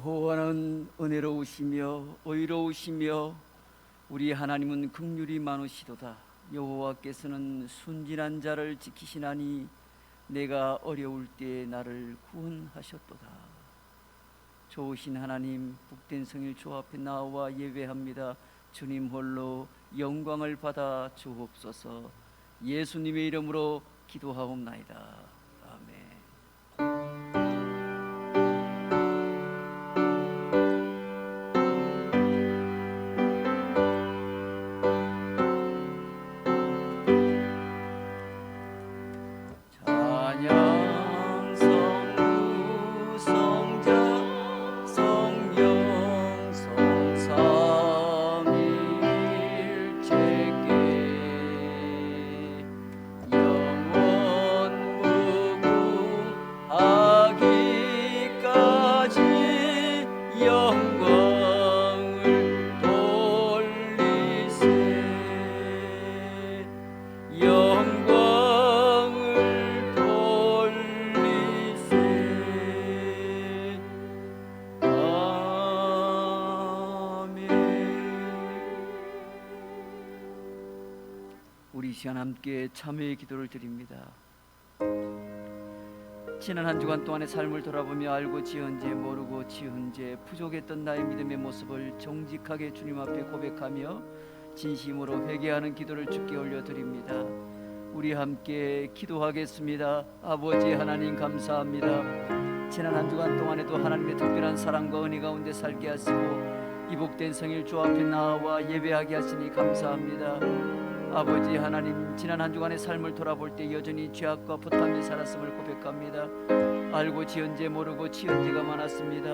여호와는 은혜로우시며 의로우시며 우리 하나님은 긍휼이 많으시도다. 여호와께서는 순진한 자를 지키시나니 내가 어려울 때에 나를 구원하셨도다. 좋으신 하나님, 복된 성일 주 앞에 나와 예배합니다. 주님 홀로 영광을 받아 주옵소서. 예수님의 이름으로 기도하옵나이다. 아멘. 우리 이 시간 함께 참회의 기도를 드립니다. 지난 한 주간 동안의 삶을 돌아보며 알고 지은 죄 모르고 지은 죄 부족했던 나의 믿음의 모습을 정직하게 주님 앞에 고백하며 진심으로 회개하는 기도를 주께 올려드립니다. 우리 함께 기도하겠습니다. 아버지 하나님 감사합니다. 지난 한 주간 동안에도 하나님의 특별한 사랑과 은혜 가운데 살게 하시고 이 복된 성일 주 앞에 나와 예배하게 하시니 감사합니다. 아버지 하나님, 지난 한 주간의 삶을 돌아볼 때 여전히 죄악과 부탐에 살았음을 고백합니다. 알고 지은 죄 모르고 지은 죄가 많았습니다.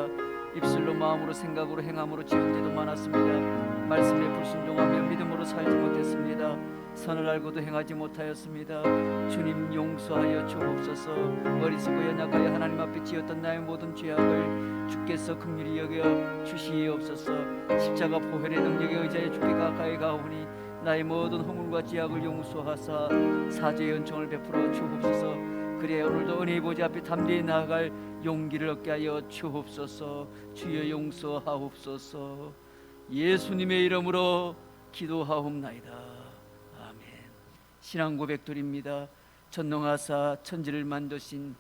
입술로 마음으로 생각으로 행함으로 지은 죄도 많았습니다. 말씀에 불순종하며 믿음으로 살지 못했습니다. 선을 알고도 행하지 못하였습니다. 주님 용서하여 주옵소서. 어리석고 연약하여 하나님 앞에 지었던 나의 모든 죄악을 주께서 긍휼히 여겨 주시옵소서. 십자가 보혈의 능력에 의지하여 주께 가까이 가오니 나의 모든 허물과 죄악을 용서하사 사죄의 은총을 베풀어 주옵소서. 그래 오늘도 은혜의 보좌 앞에 담대히 나아갈 용기를 얻게 하여 주옵소서. 주여 용서하옵소서. 예수님의 이름으로 기도하옵나이다. 아멘. 신앙 고백드립니다. 전능하사 천지를 만드신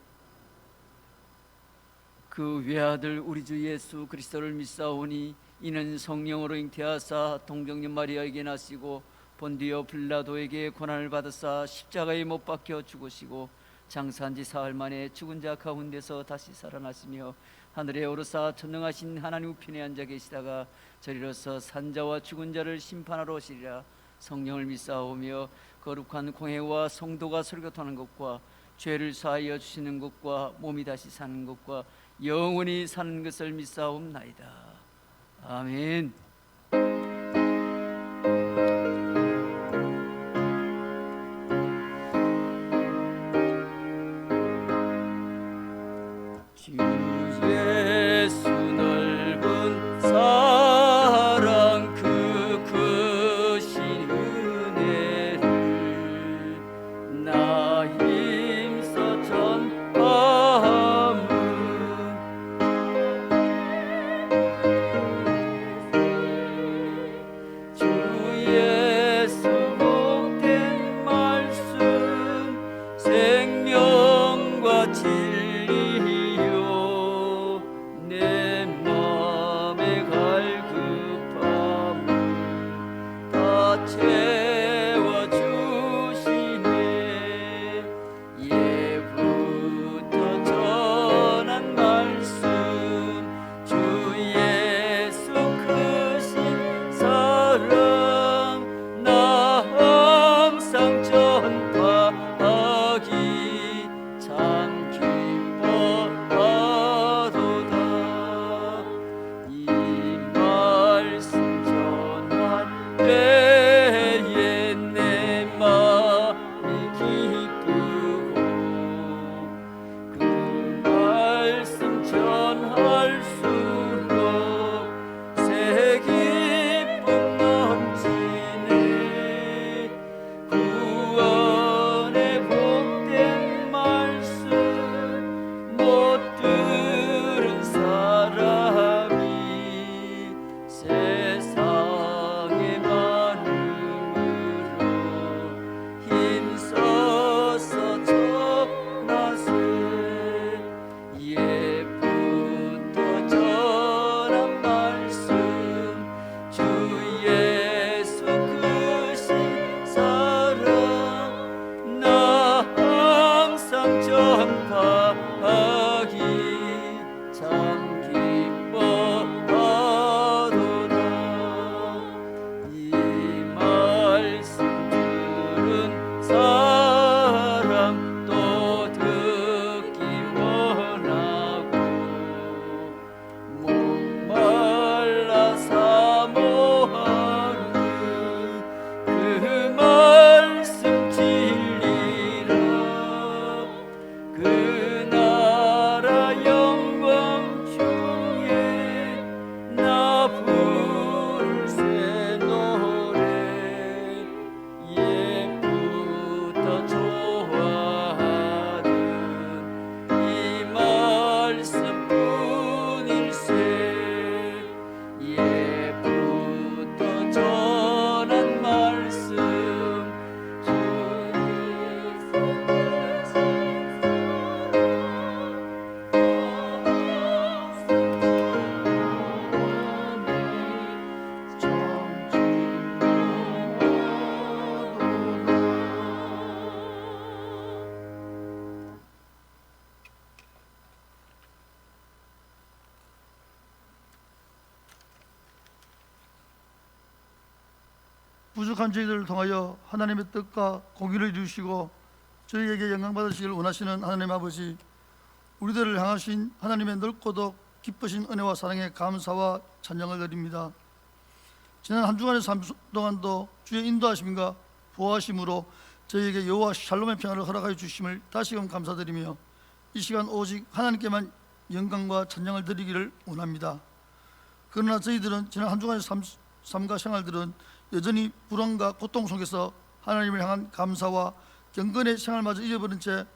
그 외아들 우리 주 예수 그리스도를 믿사오니 이는 성령으로 잉태하사 동정녀 마리아에게 나시고 본디오 빌라도에게 고난을 받으사 십자가에 못 박혀 죽으시고 장사한 지 사흘 만에 죽은 자 가운데서 다시 살아나시며 하늘에 오르사 전능하신 하나님 우편에 앉아 계시다가 저리로서 산자와 죽은 자를 심판하러 오시리라. 성령을 믿사오며 거룩한 공회와 성도가 설교하는 것과 죄를 사하여 주시는 것과 몸이 다시 사는 것과 영원히 사는 것을 믿사옵나이다. 아멘. 주 예수 넓은 사랑 그 크신 은혜를 나 힘써 전함은 참 귀 부족한 저희들을 통하여 하나님의 뜻과 공의를 이루시고 저희에게 영광 받으시길 원하시는 하나님 아버지, 우리들을 향하신 하나님의 넓고도 기쁘신 은혜와 사랑에 감사와 찬양을 드립니다. 지난 한 주간의 삶 동안도 주의 인도하심과 보호하심으로 저희에게 여호와 샬롬의 평안을 허락하여 주심을 다시금 감사드리며 이 시간 오직 하나님께만 영광과 찬양을 드리기를 원합니다. 그러나 저희들은 지난 한 주간의 삶과 생활들은 여전히 불안과 고통 속에서 하나님을 향한 감사와 경건의 생활마저 잊어버린 채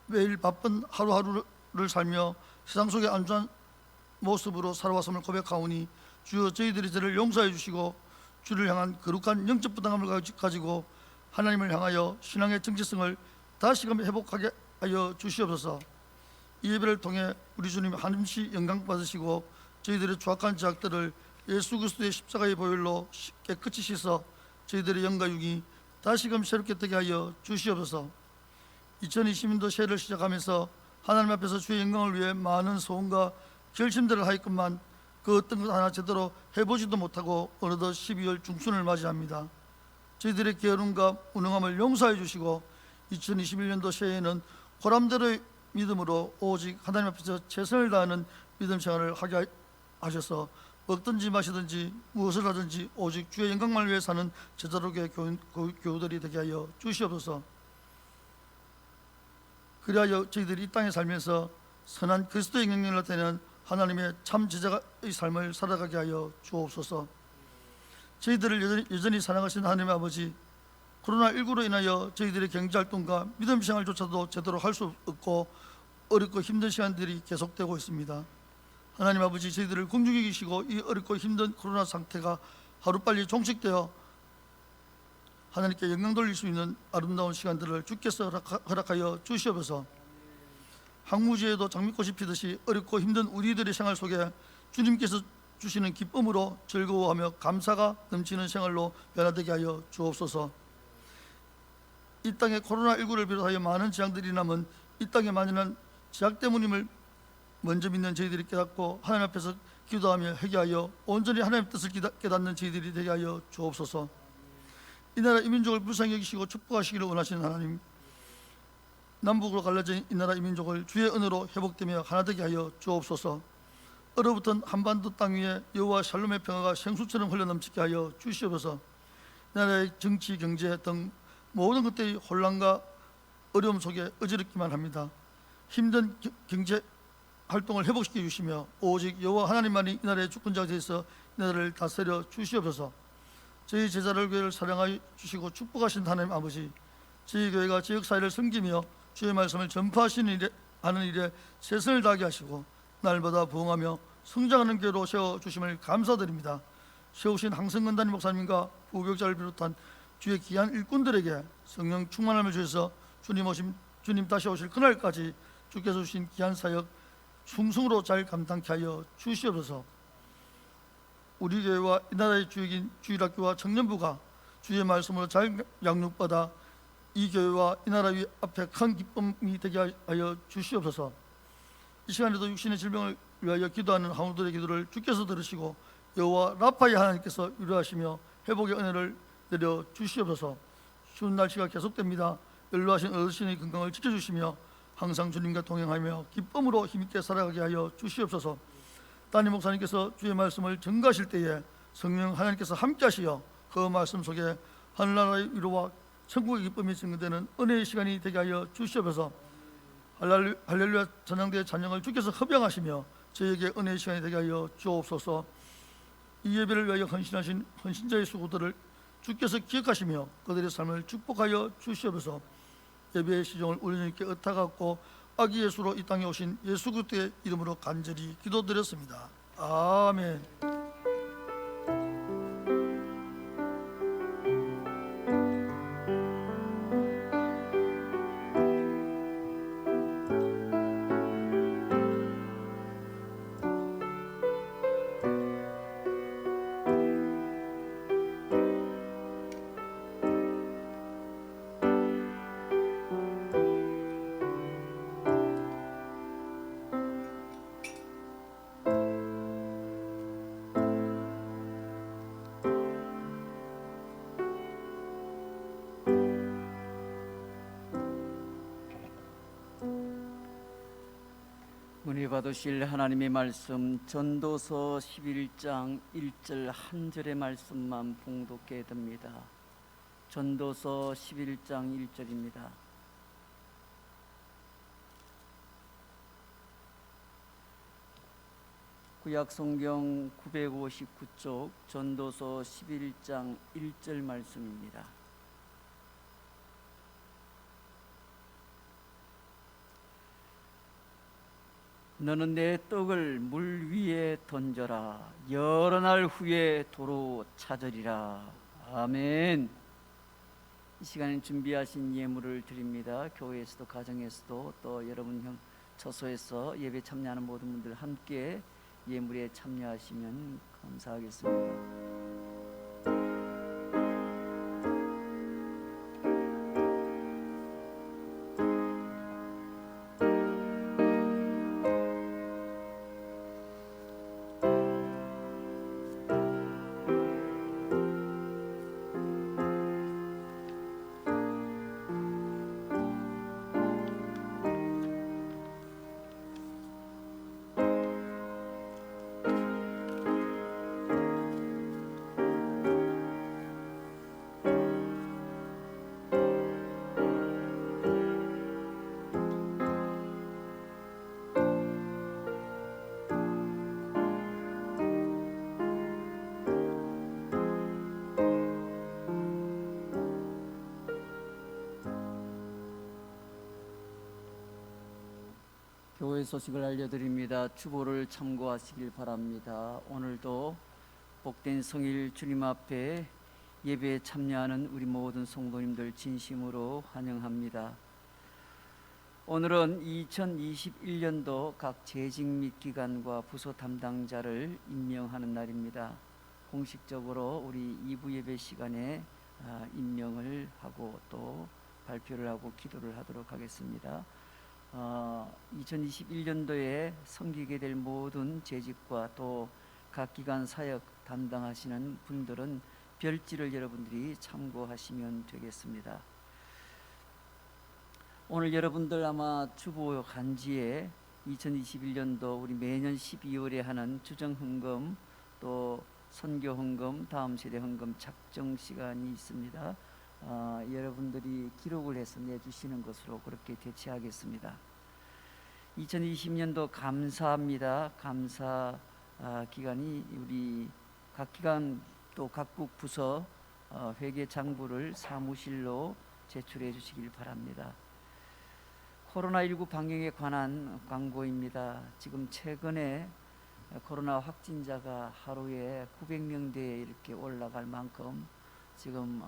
매일 바쁜 하루하루를 살며 세상 속의 안주한 모습으로 살아왔음을 고백하오니 주여 저희들이 저를 용서해 주시고 주를 향한 거룩한 영적 부담감을 가지고 하나님을 향하여 신앙의 정체성을 다시금 회복하게 하여 주시옵소서. 이 예배를 통해 우리 주님 한없이 영광 받으시고 저희들의 추악한 죄악들을 예수 그리스도의 십자가의 보혈로 깨끗이 씻어 저희들의 영과 육이 다시금 새롭게 되게 하여 주시옵소서. 2020년도 새해를 시작하면서 하나님 앞에서 주의 영광을 위해 많은 소원과 결심들을 하였건만 그 어떤 것 하나 제대로 해보지도 못하고 어느덧 12월 중순을 맞이합니다. 저희들의 게으름과 무능함을 용서해 주시고 2021년도 새해에는 보람대로의 믿음으로 오직 하나님 앞에서 최선을 다하는 믿음 생활을 하게 하셔서 먹든지 마시든지 무엇을 하든지 오직 주의 영광만을 위해 사는 제자로의 교우들이 되게 하여 주시옵소서. 그리하여 저희들이 이 땅에 살면서 선한 그리스도의 영향력을 나타내는 하나님의 참 제자의 삶을 살아가게 하여 주옵소서. 저희들을 여전히 사랑하신 하나님 아버지, 코로나19로 인하여 저희들의 경제활동과 믿음 생활조차도 제대로 할 수 없고 어렵고 힘든 시간들이 계속되고 있습니다. 하나님 아버지, 저희들을 공중에 계시고 이 어렵고 힘든 코로나 상태가 하루빨리 종식되어 하나님께 영광 돌릴 수 있는 아름다운 시간들을 주께서 허락하여 주시옵소서. 항무지에도 장미꽃이 피듯이 어렵고 힘든 우리들의 생활 속에 주님께서 주시는 기쁨으로 즐거워하며 감사가 넘치는 생활로 변화되게 하여 주옵소서. 이 땅에 코로나19를 비롯하여 많은 재앙들이 남은 이 땅에 만연한 제약 때문임을 먼저 믿는 저희들이 깨닫고 하나님 앞에서 기도하며 회개하여 온전히 하나님의 뜻을 깨닫는 저희들이 되게 하여 주옵소서. 이 나라 이 민족을 불쌍히 여기시고 축복하시기를 원하시는 하나님, 남북으로 갈라진 이 나라 이 민족을 주의 은혜로 회복되며 하나 되게 하여 주옵소서. 얼어붙은 한반도 땅 위에 여호와 샬롬의 평화가 생수처럼 흘러넘치게 하여 주시옵소서. 이 나라의 정치, 경제 등 모든 것들이 혼란과 어려움 속에 어지럽기만 합니다. 힘든 경제 활동을 회복시켜 주시며 오직 여호와 하나님만이 이 나라의 주권자가 되어서 이 나라를 다스려 주시옵소서. 저희 제자를 교회를 사랑하여 주시고 축복하신 하나님 아버지, 저희 교회가 지역사회를 섬기며 주의 말씀을 전파하는 일에 최선을 다하게 하시고 날마다 부흥하며 성장하는 교회로 세워주심을 감사드립니다. 세우신 항성근단임 목사님과 부교육자를 비롯한 주의 귀한 일꾼들에게 성령 충만함을 주셔서 주님 다시 오실 그날까지 주께서 주신 귀한 사역 충성으로 잘 감당케 하여 주시옵소서. 우리 교회와 이 나라의 주역인 주일학교와 청년부가 주의 말씀으로 잘 양육받아 이 교회와 이 나라 앞에 큰 기쁨이 되게 하여 주시옵소서. 이 시간에도 육신의 질병을 위하여 기도하는 하우들의 기도를 주께서 들으시고 여호와 라파의 하나님께서 위로하시며 회복의 은혜를 내려 주시옵소서. 추운 날씨가 계속됩니다. 연로하신 어르신의 건강을 지켜주시며 항상 주님과 동행하며 기쁨으로 힘있게 살아가게 하여 주시옵소서. 따님 목사님께서 주의 말씀을 전가하실 때에 성령 하나님께서 함께 하시어 그 말씀 속에 하늘나라의 위로와 천국의 기쁨이 증거되는 은혜의 시간이 되게 하여 주시옵소서. 할렐루야 찬양대의 찬양을 주께서 허병하시며 저에게 은혜의 시간이 되게 하여 주옵소서. 이 예배를 위하여 헌신하신 헌신자의 수고들을 주께서 기억하시며 그들의 삶을 축복하여 주시옵소서. 예배의 시종을 우리 주님께 의탁하고 아기 예수로 이 땅에 오신 예수 그리스도의 이름으로 간절히 기도드렸습니다. 아멘. 은혜 받으실 하나님의 말씀 전도서 11장 1절 한 절의 말씀만 봉독해 듭니다. 전도서 11장 1절입니다. 구약성경 959쪽 전도서 11장 1절 말씀입니다. 너는 내 떡을 물 위에 던져라. 여러 날 후에 도로 찾으리라. 아멘. 이 시간에 준비하신 예물을 드립니다. 교회에서도 가정에서도 또 여러분 처소에서 예배 참여하는 모든 분들 함께 예물에 참여하시면 감사하겠습니다. 교회 소식을 알려드립니다. 주보를 참고하시길 바랍니다. 오늘도 복된 성일 주님 앞에 예배에 참여하는 우리 모든 성도님들 진심으로 환영합니다. 오늘은 2021년도 각 재직 및 기관과 부서 담당자를 임명하는 날입니다. 공식적으로 우리 2부 예배 시간에 임명을 하고 또 발표를 하고 기도를 하도록 하겠습니다. 2021년도에 섬기게 될 모든 재직과 또 각 기관 사역 담당하시는 분들은 별지를 여러분들이 참고하시면 되겠습니다. 오늘 여러분들 아마 주보 간지에 2021년도 우리 매년 12월에 하는 주정헌금 또 선교헌금 다음 세대 헌금 작정 시간이 있습니다. 여러분들이 기록을 해서 내주시는 것으로 그렇게 대체하겠습니다. 2020년도 감사합니다. 감사 기간이 우리 각 기관 또 각국 부서 회계 장부를 사무실로 제출해 주시길 바랍니다. 코로나19 방역에 관한 광고입니다. 지금 최근에 코로나 확진자가 하루에 900명대에 이렇게 올라갈 만큼 지금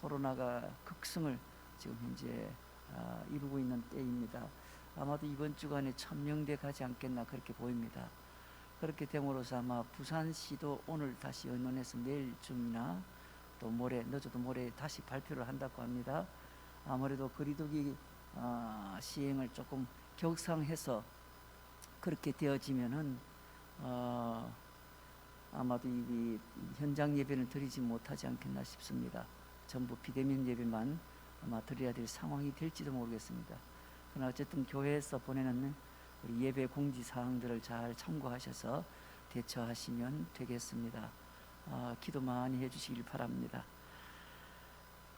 코로나가 극승을 지금 현재 이루고 있는 때입니다. 아마도 이번 주간에 1000명대 가지 않겠나 그렇게 보입니다. 그렇게 됨으로써 아마 부산시도 오늘 다시 언론에서 내일쯤이나 또 모레 늦어도 모레 다시 발표를 한다고 합니다. 아무래도 거리두기 시행을 조금 격상해서 그렇게 되어지면은 아마도 이 현장 예배는 드리지 못하지 않겠나 싶습니다. 전부 비대면 예배만 아마 드려야 될 상황이 될지도 모르겠습니다. 그러나 어쨌든 교회에서 보내는 우리 예배 공지 사항들을 잘 참고하셔서 대처하시면 되겠습니다. 기도 많이 해주시길 바랍니다.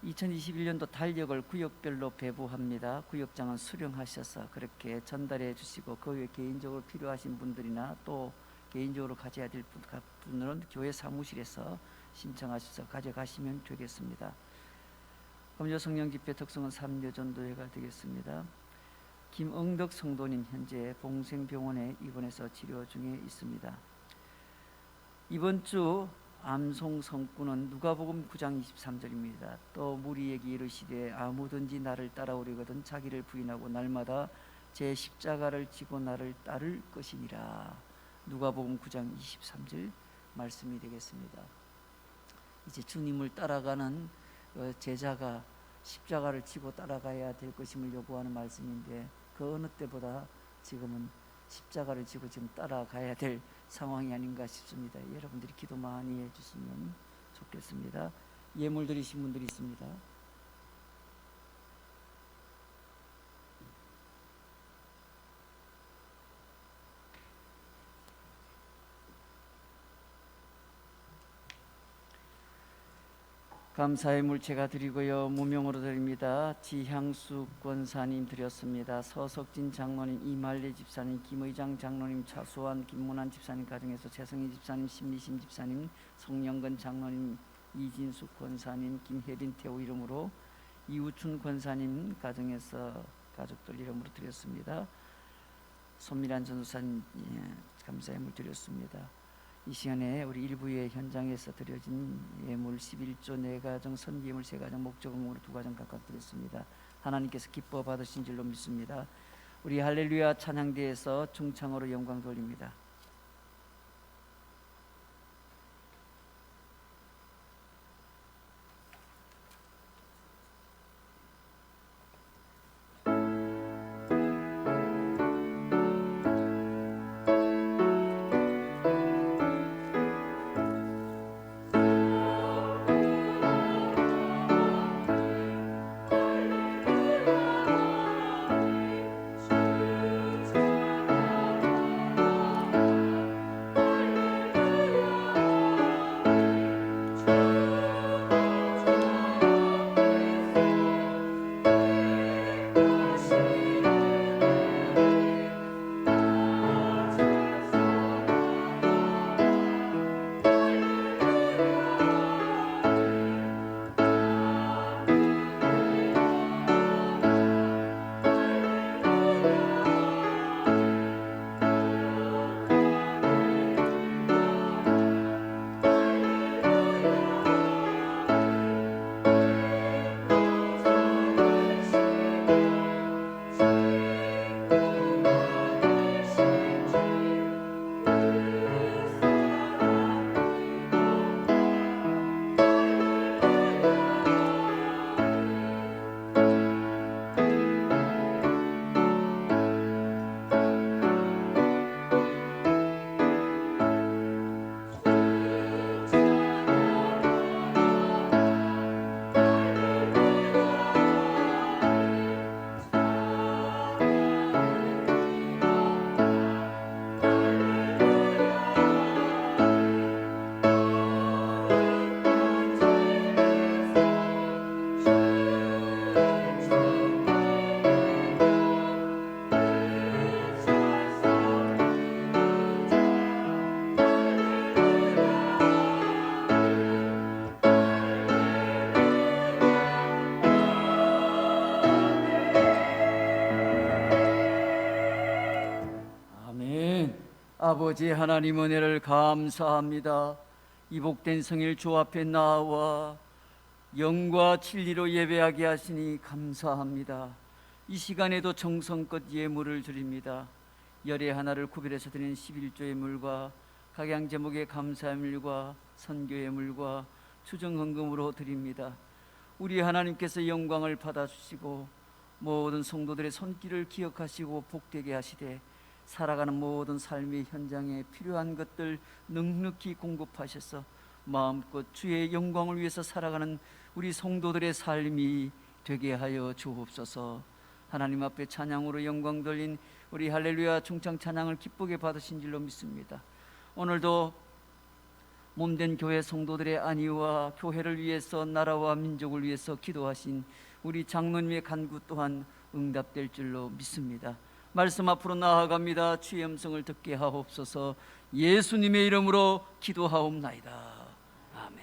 2021년도 달력을 구역별로 배부합니다. 구역장은 수령하셔서 그렇게 전달해 주시고 그 외에 개인적으로 필요하신 분들이나 또 개인적으로 가져야 될 분들은 교회 사무실에서 신청하셔서 가져가시면 되겠습니다. 금요 성령 집회 특성은 3여 전도회가 되겠습니다. 김응덕 성도님 현재 봉생병원에 입원해서 치료 중에 있습니다. 이번 주 암송 성구는 누가복음 9장 23절입니다. 또 무리에게 이르시되 아무든지 나를 따라오려거든 자기를 부인하고 날마다 제 십자가를 지고 나를 따를 것이니라. 누가복음 9장 23절 말씀이 되겠습니다. 이제 주님을 따라가는 제자가 십자가를 지고 따라가야 될 것임을 요구하는 말씀인데 그 어느 때보다 지금은 십자가를 지고 지금 따라가야 될 상황이 아닌가 싶습니다. 여러분들이 기도 많이 해주시면 좋겠습니다. 예물 드리신 분들이 있습니다. 감사의 물체가 드리고요. 무명으로 드립니다. 지향수 권사님 드렸습니다. 서석진 장로님, 이말리 집사님, 김의장 장로님, 차수환, 김문환 집사님 가정에서 최성희 집사님, 심리심 집사님, 성영근 장로님, 이진숙 권사님, 김혜린 태우 이름으로 이우춘 권사님 가정에서 가족들 이름으로 드렸습니다. 손미란 전도사님 감사의 물 드렸습니다. 이 시간에 우리 일부의 현장에서 드려진 예물 11조 4가정, 선기예물 3가정, 목적금으로 2가정 각각 드렸습니다. 하나님께서 기뻐 받으신 줄로 믿습니다. 우리 할렐루야 찬양대에서 중창으로 영광 돌립니다. 아버지 하나님 은혜를 감사합니다. 이 복된 성일 주 앞에 나와 영과 진리로 예배하게 하시니 감사합니다. 이 시간에도 정성껏 예물을 드립니다. 열의 하나를 구별해서 드리는 11조의 물과 각양 제목의 감사의 물과 선교의 물과 추정헌금으로 드립니다. 우리 하나님께서 영광을 받아주시고 모든 성도들의 손길을 기억하시고 복되게 하시되 살아가는 모든 삶의 현장에 필요한 것들 넉넉히 공급하셔서 마음껏 주의 영광을 위해서 살아가는 우리 성도들의 삶이 되게 하여 주옵소서. 하나님 앞에 찬양으로 영광 돌린 우리 할렐루야 중창 찬양을 기쁘게 받으신 줄로 믿습니다. 오늘도 몸된 교회 성도들의 안위와 교회를 위해서 나라와 민족을 위해서 기도하신 우리 장로님의 간구 또한 응답될 줄로 믿습니다. 말씀 앞으로 나아갑니다. 주의 음성을 듣게 하옵소서. 예수님의 이름으로 기도하옵나이다. 아멘.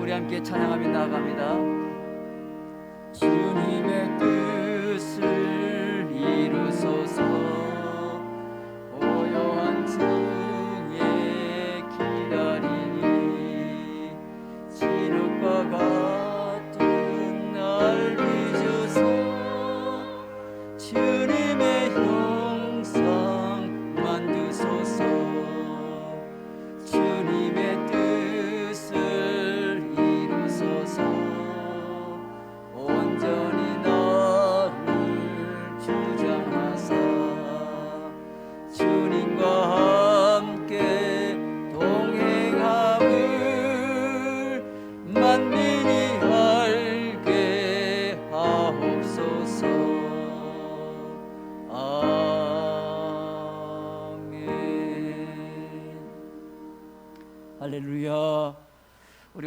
우리 함께 찬양하며 나아갑니다. 주님의 뜻을 이루소서. 고요한 중에 기다리니 진흙과 같은 날 빚어서 주님의 형상 만드소서. 주님의 뜻을 이루소서.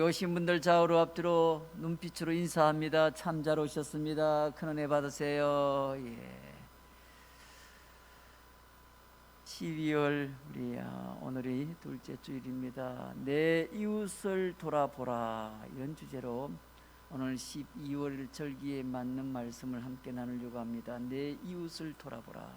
오신 분들 좌우로 앞뒤로 눈빛으로 인사합니다. 참 잘 오셨습니다. 큰 은혜 받으세요. 예. 12월 오늘이 둘째 주일입니다. 내 이웃을 돌아보라, 이런 주제로 오늘 12월 절기에 맞는 말씀을 함께 나누려고 합니다. 내 이웃을 돌아보라.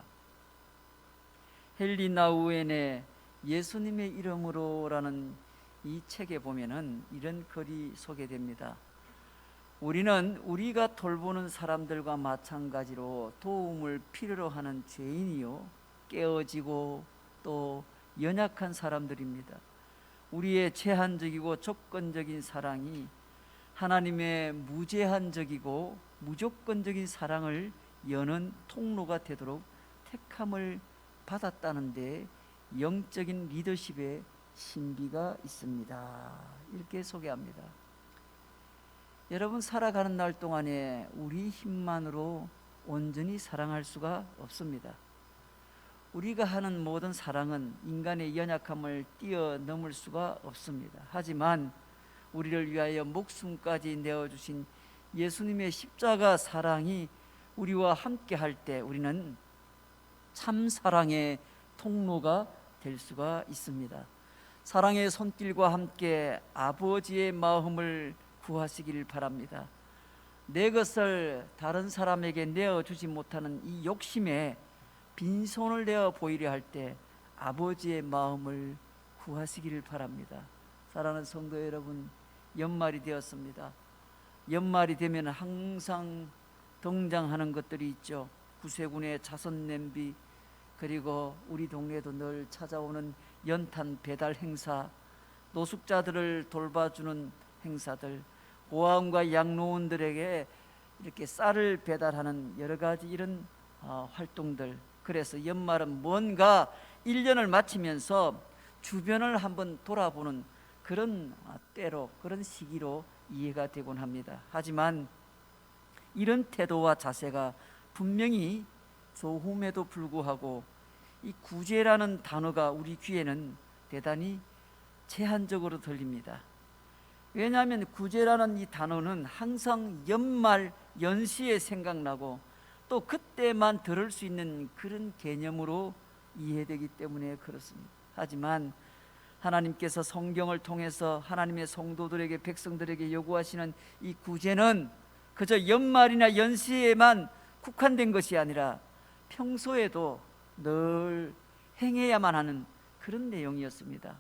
헨리 나우엔의 예수님의 이름으로라는 이 책에 보면은 이런 글이 소개됩니다. 우리는 우리가 돌보는 사람들과 마찬가지로 도움을 필요로 하는 죄인이요, 깨어지고 또 연약한 사람들입니다. 우리의 제한적이고 조건적인 사랑이 하나님의 무제한적이고 무조건적인 사랑을 여는 통로가 되도록 택함을 받았다는데 영적인 리더십의 신비가 있습니다. 이렇게 소개합니다. 여러분, 살아가는 날 동안에 우리 힘만으로 온전히 사랑할 수가 없습니다. 우리가 하는 모든 사랑은 인간의 연약함을 뛰어넘을 수가 없습니다. 하지만 우리를 위하여 목숨까지 내어주신 예수님의 십자가 사랑이 우리와 함께 할 때 우리는 참 사랑의 통로가 될 수가 있습니다. 사랑의 손길과 함께 아버지의 마음을 구하시기를 바랍니다. 내 것을 다른 사람에게 내어주지 못하는 이 욕심에 빈손을 내어 보이려 할 때 아버지의 마음을 구하시기를 바랍니다. 사랑하는 성도 여러분, 연말이 되었습니다. 연말이 되면 항상 등장하는 것들이 있죠. 구세군의 자선 냄비, 그리고 우리 동네에도 늘 찾아오는 연탄 배달 행사, 노숙자들을 돌봐주는 행사들, 고아원과 양로원들에게 이렇게 쌀을 배달하는 여러 가지 이런 활동들. 그래서 연말은 뭔가 1년을 마치면서 주변을 한번 돌아보는 그런 때로, 그런 시기로 이해가 되곤 합니다. 하지만 이런 태도와 자세가 분명히 좋음에도 불구하고 이 구제라는 단어가 우리 귀에는 대단히 제한적으로 들립니다. 왜냐하면 구제라는 이 단어는 항상 연말 연시에 생각나고 또 그때만 들을 수 있는 그런 개념으로 이해되기 때문에 그렇습니다. 하지만 하나님께서 성경을 통해서 하나님의 성도들에게, 백성들에게 요구하시는 이 구제는 그저 연말이나 연시에만 국한된 것이 아니라 평소에도 늘 행해야만 하는 그런 내용이었습니다.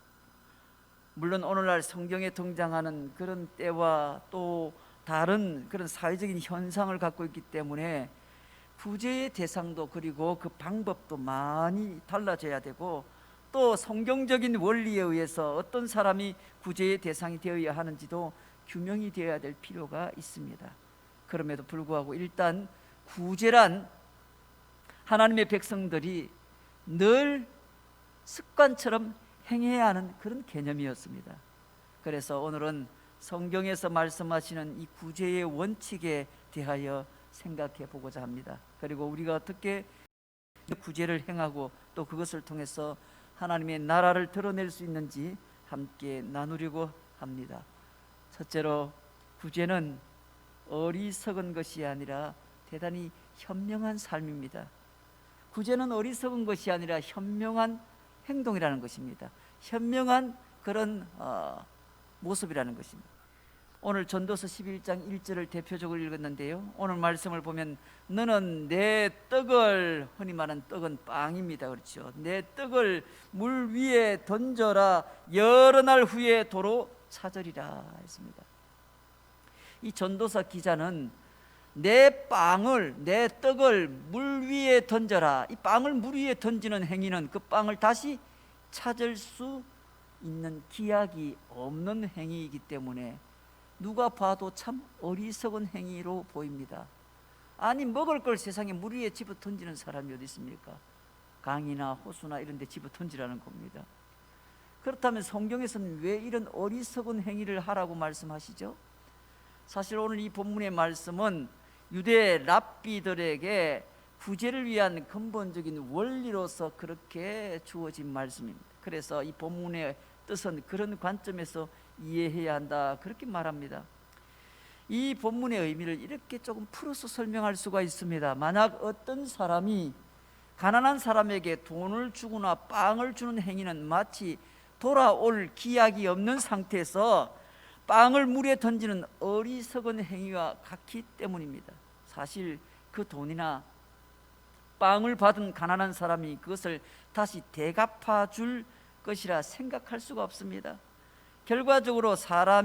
물론 오늘날 성경에 등장하는 그런 때와 또 다른 그런 사회적인 현상을 갖고 있기 때문에 구제의 대상도 그리고 그 방법도 많이 달라져야 되고, 또 성경적인 원리에 의해서 어떤 사람이 구제의 대상이 되어야 하는지도 규명이 되어야 될 필요가 있습니다. 그럼에도 불구하고 일단 구제란 하나님의 백성들이 늘 습관처럼 행해야 하는 그런 개념이었습니다. 그래서 오늘은 성경에서 말씀하시는 이 구제의 원칙에 대하여 생각해 보고자 합니다. 그리고 우리가 어떻게 구제를 행하고 또 그것을 통해서 하나님의 나라를 드러낼 수 있는지 함께 나누려고 합니다. 첫째로, 구제는 어리석은 것이 아니라 대단히 현명한 삶입니다. 구제는 어리석은 것이 아니라 현명한 행동이라는 것입니다. 현명한 그런 모습이라는 것입니다. 오늘 전도서 11장 1절을 대표적으로 읽었는데요, 오늘 말씀을 보면 너는 내 떡을, 흔히 말하는 떡은 빵입니다. 그렇죠? 내 떡을 물 위에 던져라, 여러 날 후에 도로 찾으리라 했습니다. 이 전도서 기자는 내 빵을, 내 떡을 물 위에 던져라, 이 빵을 물 위에 던지는 행위는 그 빵을 다시 찾을 수 있는 기약이 없는 행위이기 때문에 누가 봐도 참 어리석은 행위로 보입니다. 아니, 먹을 걸 세상에 물 위에 집어 던지는 사람이 어디 있습니까? 강이나 호수나 이런 데 집어 던지라는 겁니다. 그렇다면 성경에서는 왜 이런 어리석은 행위를 하라고 말씀하시죠? 사실 오늘 이 본문의 말씀은 유대 랍비들에게 구제를 위한 근본적인 원리로서 그렇게 주어진 말씀입니다. 그래서 이 본문의 뜻은 그런 관점에서 이해해야 한다, 그렇게 말합니다. 이 본문의 의미를 이렇게 조금 풀어서 설명할 수가 있습니다. 만약 어떤 사람이 가난한 사람에게 돈을 주거나 빵을 주는 행위는 마치 돌아올 기약이 없는 상태에서 빵을 물에 던지는 어리석은 행위와 같기 때문입니다. 사실 그 돈이나 빵을 받은 가난한 사람이 그것을 다시 되갚아 줄 것이라 생각할 수가 없습니다. 결과적으로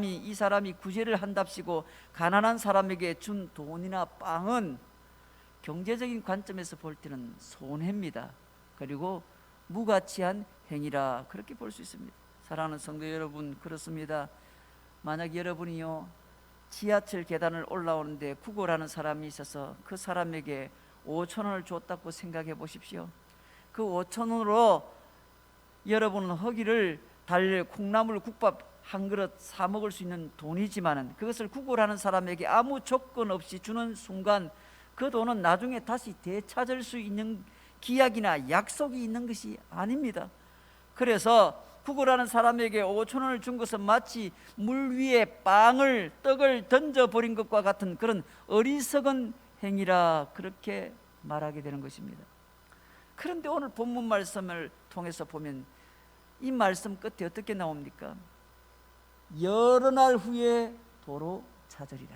이 사람이 구제를 한답시고 가난한 사람에게 준 돈이나 빵은 경제적인 관점에서 볼 때는 손해입니다. 그리고 무가치한 행위라, 그렇게 볼 수 있습니다. 사랑하는 성도 여러분, 그렇습니다. 만약 여러분이요 지하철 계단을 올라오는데 구걸하는 사람이 있어서 그 사람에게 5,000원을 줬다고 생각해 보십시오. 그 5,000원으로 여러분은 허기를 달래 콩나물 국밥 한 그릇 사 먹을 수 있는 돈이지만은 그것을 구걸하는 사람에게 아무 조건 없이 주는 순간 그 돈은 나중에 다시 되찾을 수 있는 기약이나 약속이 있는 것이 아닙니다. 그래서 구걸하는 사람에게 5,000원을 준 것은 마치 물 위에 떡을 던져버린 것과 같은 그런 어리석은 행위라, 그렇게 말하게 되는 것입니다. 그런데 오늘 본문 말씀을 통해서 보면 이 말씀 끝에 어떻게 나옵니까? 여러 날 후에 도로 찾으리라.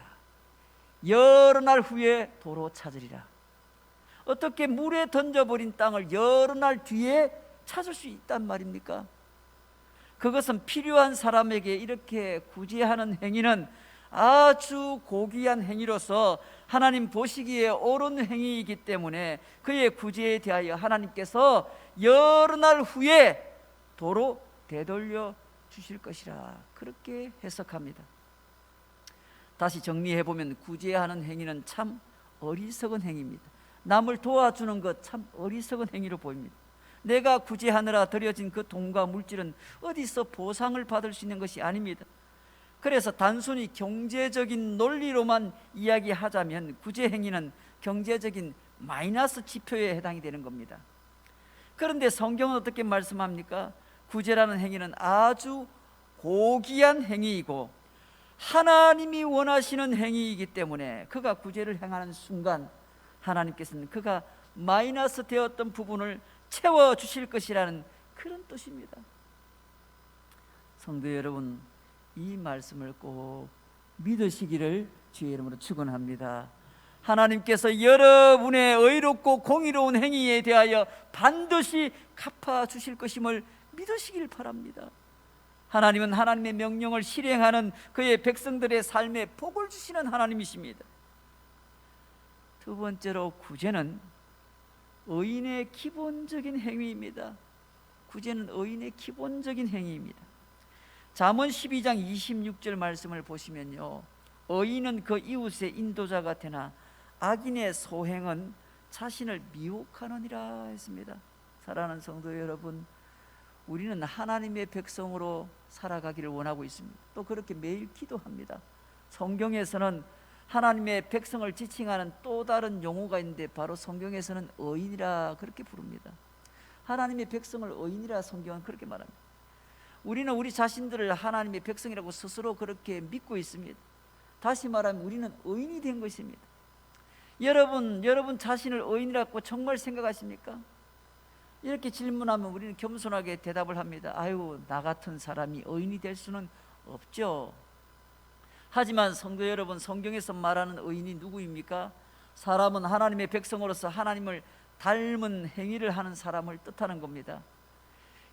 여러 날 후에 도로 찾으리라. 어떻게 물에 던져버린 땅을 여러 날 뒤에 찾을 수 있단 말입니까? 그것은 필요한 사람에게 이렇게 구제하는 행위는 아주 고귀한 행위로서 하나님 보시기에 옳은 행위이기 때문에 그의 구제에 대하여 하나님께서 여러 날 후에 도로 되돌려 주실 것이라, 그렇게 해석합니다. 다시 정리해보면 구제하는 행위는 참 어리석은 행위입니다. 남을 도와주는 것 참 어리석은 행위로 보입니다. 내가 구제하느라 들여진 그 돈과 물질은 어디서 보상을 받을 수 있는 것이 아닙니다. 그래서 단순히 경제적인 논리로만 이야기하자면 구제 행위는 경제적인 마이너스 지표에 해당이 되는 겁니다. 그런데 성경은 어떻게 말씀합니까? 구제라는 행위는 아주 고귀한 행위이고 하나님이 원하시는 행위이기 때문에 그가 구제를 행하는 순간 하나님께서는 그가 마이너스 되었던 부분을 채워주실 것이라는 그런 뜻입니다. 성도 여러분, 이 말씀을 꼭 믿으시기를 주의 이름으로 축원합니다. 하나님께서 여러분의 의롭고 공의로운 행위에 대하여 반드시 갚아주실 것임을 믿으시길 바랍니다. 하나님은 하나님의 명령을 실행하는 그의 백성들의 삶에 복을 주시는 하나님이십니다. 두 번째로, 구제는 의인의 기본적인 행위입니다. 구제는 의인의 기본적인 행위입니다. 잠언 12장 26절 말씀을 보시면요, 의인은 그 이웃의 인도자가 되나 악인의 소행은 자신을 미혹하느니라 했습니다. 사랑하는 성도 여러분, 우리는 하나님의 백성으로 살아가기를 원하고 있습니다. 또 그렇게 매일 기도합니다. 성경에서는 하나님의 백성을 지칭하는 또 다른 용어가 있는데 바로 성경에서는 의인이라 그렇게 부릅니다. 하나님의 백성을 의인이라 성경은 그렇게 말합니다. 우리는 우리 자신들을 하나님의 백성이라고 스스로 그렇게 믿고 있습니다. 다시 말하면 우리는 의인이 된 것입니다. 여러분 자신을 의인이라고 정말 생각하십니까? 이렇게 질문하면 우리는 겸손하게 대답을 합니다. 아유, 나 같은 사람이 의인이 될 수는 없죠. 하지만 성도 여러분, 성경에서 말하는 의인이 누구입니까? 사람은 하나님의 백성으로서 하나님을 닮은 행위를 하는 사람을 뜻하는 겁니다.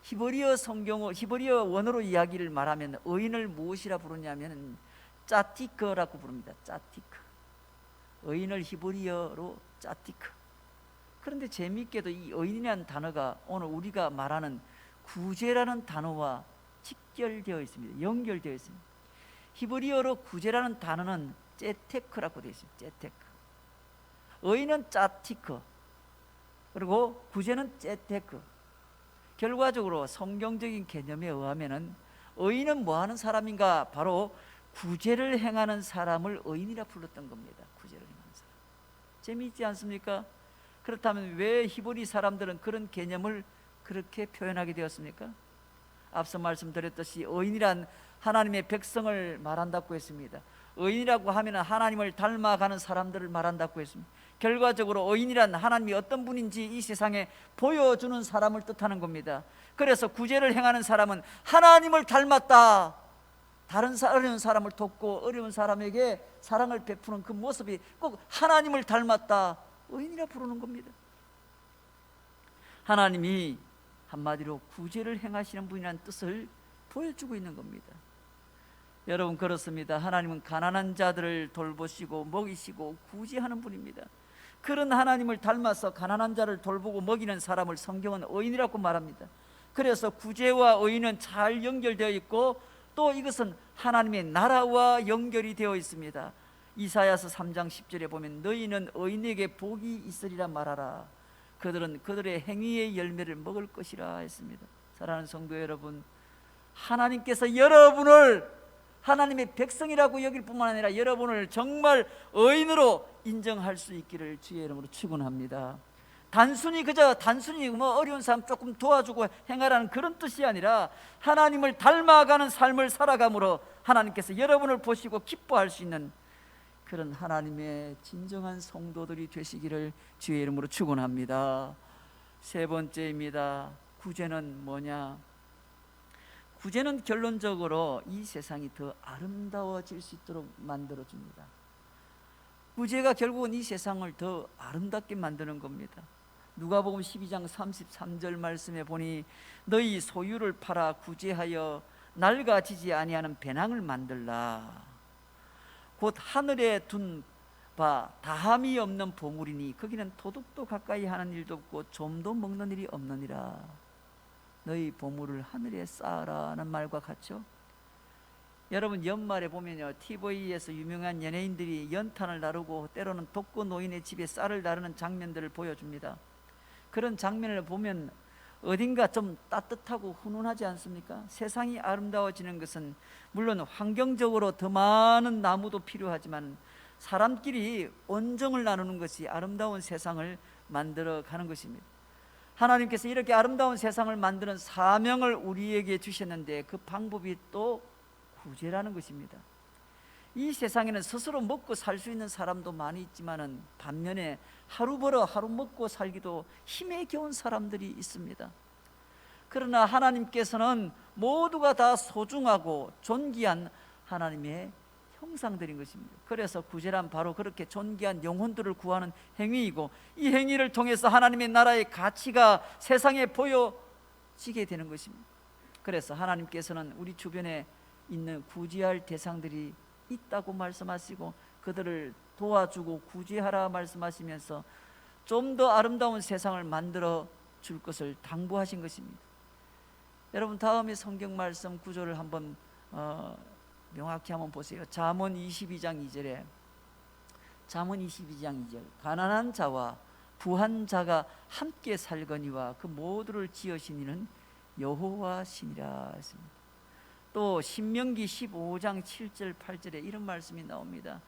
히브리어 원어로 이야기를 말하면 의인을 무엇이라 부르냐면 짜티크라고 부릅니다. 짜티크. 의인을 히브리어로 짜티크. 그런데 재미있게도 이 의인이라는 단어가 오늘 우리가 말하는 구제라는 단어와 직결되어 있습니다. 연결되어 있습니다. 히브리어로 구제라는 단어는 제테크라고 되어 있습니다. 제테크. 의인은 짜티크, 그리고 구제는 제테크. 결과적으로 성경적인 개념에 의하면은 의인은 뭐 하는 사람인가? 바로 구제를 행하는 사람을 의인이라 불렀던 겁니다. 구제를 행하는 사람. 재미있지 않습니까? 그렇다면 왜 히브리 사람들은 그런 개념을 그렇게 표현하게 되었습니까? 앞서 말씀드렸듯이 의인이란 하나님의 백성을 말한다고 했습니다. 의인이라고 하면 하나님을 닮아가는 사람들을 말한다고 했습니다. 결과적으로 의인이란 하나님이 어떤 분인지 이 세상에 보여주는 사람을 뜻하는 겁니다. 그래서 구제를 행하는 사람은 하나님을 닮았다. 다른 어려운 사람을 돕고 어려운 사람에게 사랑을 베푸는 그 모습이 꼭 하나님을 닮았다. 의인이라 부르는 겁니다. 하나님이 한마디로 구제를 행하시는 분이라는 뜻을 보여주고 있는 겁니다. 여러분, 그렇습니다. 하나님은 가난한 자들을 돌보시고 먹이시고 구제하는 분입니다. 그런 하나님을 닮아서 가난한 자를 돌보고 먹이는 사람을 성경은 의인이라고 말합니다. 그래서 구제와 의인은 잘 연결되어 있고 또 이것은 하나님의 나라와 연결이 되어 있습니다. 이사야서 3장 10절에 보면 너희는 의인에게 복이 있으리라 말하라. 그들은 그들의 행위의 열매를 먹을 것이라 했습니다. 사랑하는 성도 여러분, 하나님께서 여러분을 하나님의 백성이라고 여길 뿐만 아니라 여러분을 정말 의인으로 인정할 수 있기를 주의 이름으로 축원합니다. 단순히 어려운 사람 조금 도와주고 행하라는 그런 뜻이 아니라 하나님을 닮아가는 삶을 살아감으로 하나님께서 여러분을 보시고 기뻐할 수 있는 그런 하나님의 진정한 성도들이 되시기를 주의 이름으로 축원합니다. 세 번째입니다. 구제는 뭐냐? 구제는 결론적으로 이 세상이 더 아름다워질 수 있도록 만들어줍니다. 구제가 결국은 이 세상을 더 아름답게 만드는 겁니다. 누가복음 12장 33절 말씀에 보니 너희 소유를 팔아 구제하여 낡아지지 아니하는 배낭을 만들라. 곧 하늘에 둔 바 다함이 없는 보물이니 거기는 도둑도 가까이 하는 일도 없고 좀도 먹는 일이 없느니라. 너희 보물을 하늘에 쌓아라는 말과 같죠. 여러분, 연말에 보면요, TV에서 유명한 연예인들이 연탄을 나르고 때로는 독거 노인의 집에 쌀을 나르는 장면들을 보여줍니다. 그런 장면을 보면 어딘가 좀 따뜻하고 훈훈하지 않습니까? 세상이 아름다워지는 것은 물론 환경적으로 더 많은 나무도 필요하지만 사람끼리 온정을 나누는 것이 아름다운 세상을 만들어가는 것입니다. 하나님께서 이렇게 아름다운 세상을 만드는 사명을 우리에게 주셨는데 그 방법이 또 구제라는 것입니다. 이 세상에는 스스로 먹고 살 수 있는 사람도 많이 있지만은 반면에 하루 벌어 하루 먹고 살기도 힘에 겨운 사람들이 있습니다. 그러나 하나님께서는 모두가 다 소중하고 존귀한 하나님의 형상들인 것입니다. 그래서 구제란 바로 그렇게 존귀한 영혼들을 구하는 행위이고 이 행위를 통해서 하나님의 나라의 가치가 세상에 보여지게 되는 것입니다. 그래서 하나님께서는 우리 주변에 있는 구제할 대상들이 있다고 말씀하시고 그들을 도와주고 구제하라 말씀하시면서 좀 더 아름다운 세상을 만들어 줄 것을 당부하신 것입니다. 여러분, 다음에 성경 말씀 구조를 한번 명확히 한번 보세요. 잠언 22장 2절에 잠언 22장 2절 가난한 자와 부한 자가 함께 살거니와 그 모두를 지으신 이는 여호와 신이라 했습니다. 또 신명기 15장 7절 8절에 이런 말씀이 나옵니다.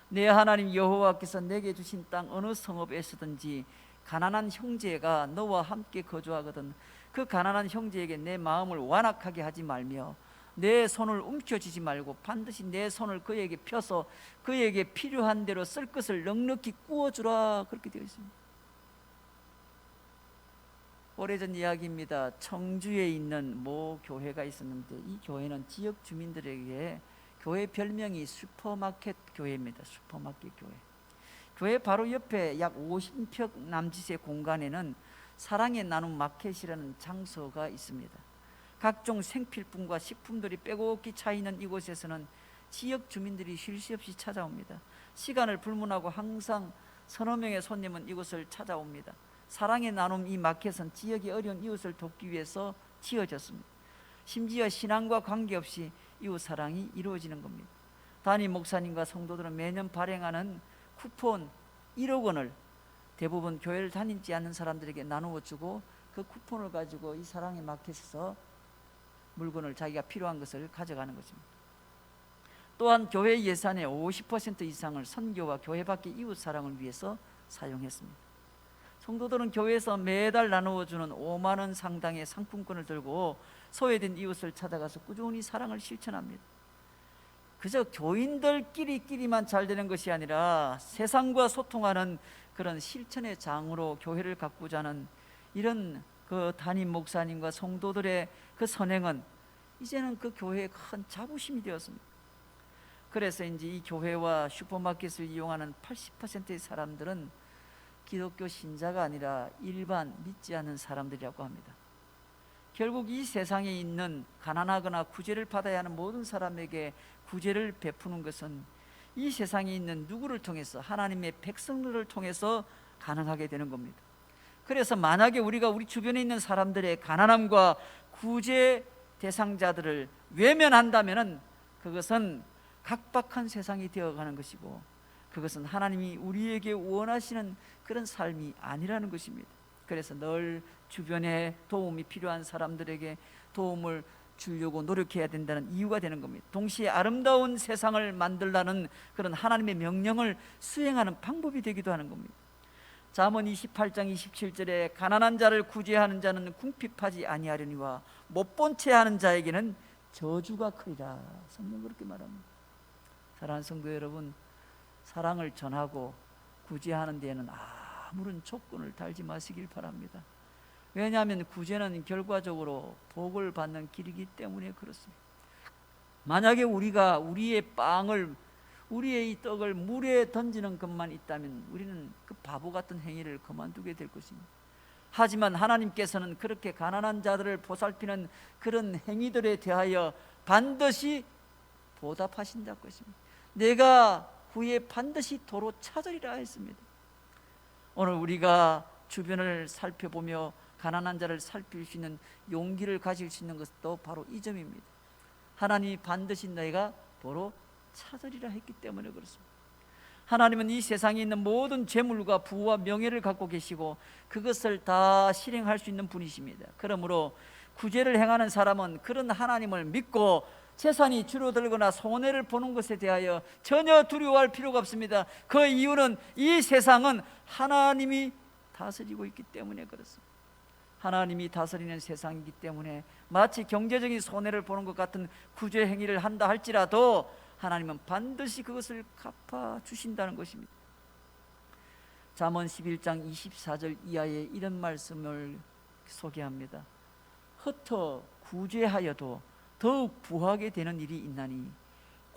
내 하나님 여호와께서 내게 주신 땅 어느 성읍에서든지 가난한 형제가 너와 함께 거주하거든 그 가난한 형제에게 내 마음을 완악하게 하지 말며 내 손을 움켜쥐지 말고 반드시 내 손을 그에게 펴서 그에게 필요한 대로 쓸 것을 넉넉히 구워주라. 그렇게 되어 있습니다. 오래전 이야기입니다. 청주에 있는 모 교회가 있었는데 이 교회는 지역 주민들에게 교회 별명이 슈퍼마켓 교회입니다. 슈퍼마켓 교회. 교회 바로 옆에 약 50평 남짓의 공간에는 사랑의 나눔 마켓이라는 장소가 있습니다. 각종 생필품과 식품들이 빼곡히 차 있는 이곳에서는 지역 주민들이 쉴 새 없이 찾아옵니다. 시간을 불문하고 항상 서너 명의 손님은 이곳을 찾아옵니다. 사랑의 나눔 이 마켓은 지역의 어려운 이웃을 돕기 위해서 지어졌습니다. 심지어 신앙과 관계없이 이웃 사랑이 이루어지는 겁니다. 담임 목사님과 성도들은 매년 발행하는 쿠폰 1억 원을 대부분 교회를 다니지 않는 사람들에게 나누어 주고 그 쿠폰을 가지고 이 사랑의 마켓에서 물건을 자기가 필요한 것을 가져가는 것입니다. 또한 교회 예산의 50% 이상을 선교와 교회 밖의 이웃 사랑을 위해서 사용했습니다. 성도들은 교회에서 매달 나누어주는 5만 원 상당의 상품권을 들고 소외된 이웃을 찾아가서 꾸준히 사랑을 실천합니다. 그저 교인들끼리만 잘 되는 것이 아니라 세상과 소통하는 그런 실천의 장으로 교회를 가꾸자 하는 이런 그 담임 목사님과 성도들의 그 선행은 이제는 그 교회의 큰 자부심이 되었습니다. 그래서 이제 이 교회와 슈퍼마켓을 이용하는 80%의 사람들은 기독교 신자가 아니라 일반 믿지 않는 사람들이라고 합니다. 결국 이 세상에 있는 가난하거나 구제를 받아야 하는 모든 사람에게 구제를 베푸는 것은 이 세상에 있는 누구를 통해서, 하나님의 백성들을 통해서 가능하게 되는 겁니다. 그래서 만약에 우리가 우리 주변에 있는 사람들의 가난함과 구제 대상자들을 외면한다면 그것은 각박한 세상이 되어가는 것이고, 그것은 하나님이 우리에게 원하시는 그런 삶이 아니라는 것입니다. 그래서 늘 주변에 도움이 필요한 사람들에게 도움을 주려고 노력해야 된다는 이유가 되는 겁니다. 동시에 아름다운 세상을 만들라는 그런 하나님의 명령을 수행하는 방법이 되기도 하는 겁니다. 잠언 28장 27절에 가난한 자를 구제하는 자는 궁핍하지 아니하려니와 못 본 채 하는 자에게는 저주가 크리라. 성경 그렇게 말합니다. 사랑하는 성도 여러분, 사랑을 전하고 구제하는 데에는 아무런 조건을 달지 마시길 바랍니다. 왜냐하면 구제는 결과적으로 복을 받는 길이기 때문에 그렇습니다. 만약에 우리가 우리의 빵을, 우리의 이 떡을 물에 던지는 것만 있다면 우리는 그 바보 같은 행위를 그만두게 될 것입니다. 하지만 하나님께서는 그렇게 가난한 자들을 보살피는 그런 행위들에 대하여 반드시 보답하신다고 것입니다. 내가 후에 반드시 도로 찾으리라 했습니다. 오늘 우리가 주변을 살펴보며 가난한 자를 살필 수 있는 용기를 가질 수 있는 것도 바로 이 점입니다. 하나님이 반드시 너희가 도로 찾으리라 했기 때문에 그렇습니다. 하나님은 이 세상에 있는 모든 재물과 부와 명예를 갖고 계시고 그것을 다 실행할 수 있는 분이십니다. 그러므로 구제를 행하는 사람은 그런 하나님을 믿고 재산이 줄어들거나 손해를 보는 것에 대하여 전혀 두려워할 필요가 없습니다. 그 이유는 이 세상은 하나님이 다스리고 있기 때문에 그렇습니다. 하나님이 다스리는 세상이기 때문에 마치 경제적인 손해를 보는 것 같은 구제 행위를 한다 할지라도 하나님은 반드시 그것을 갚아주신다는 것입니다. 잠언 11장 24절 이하에 이런 말씀을 소개합니다. 흩어 구제하여도 더욱 부하게 되는 일이 있나니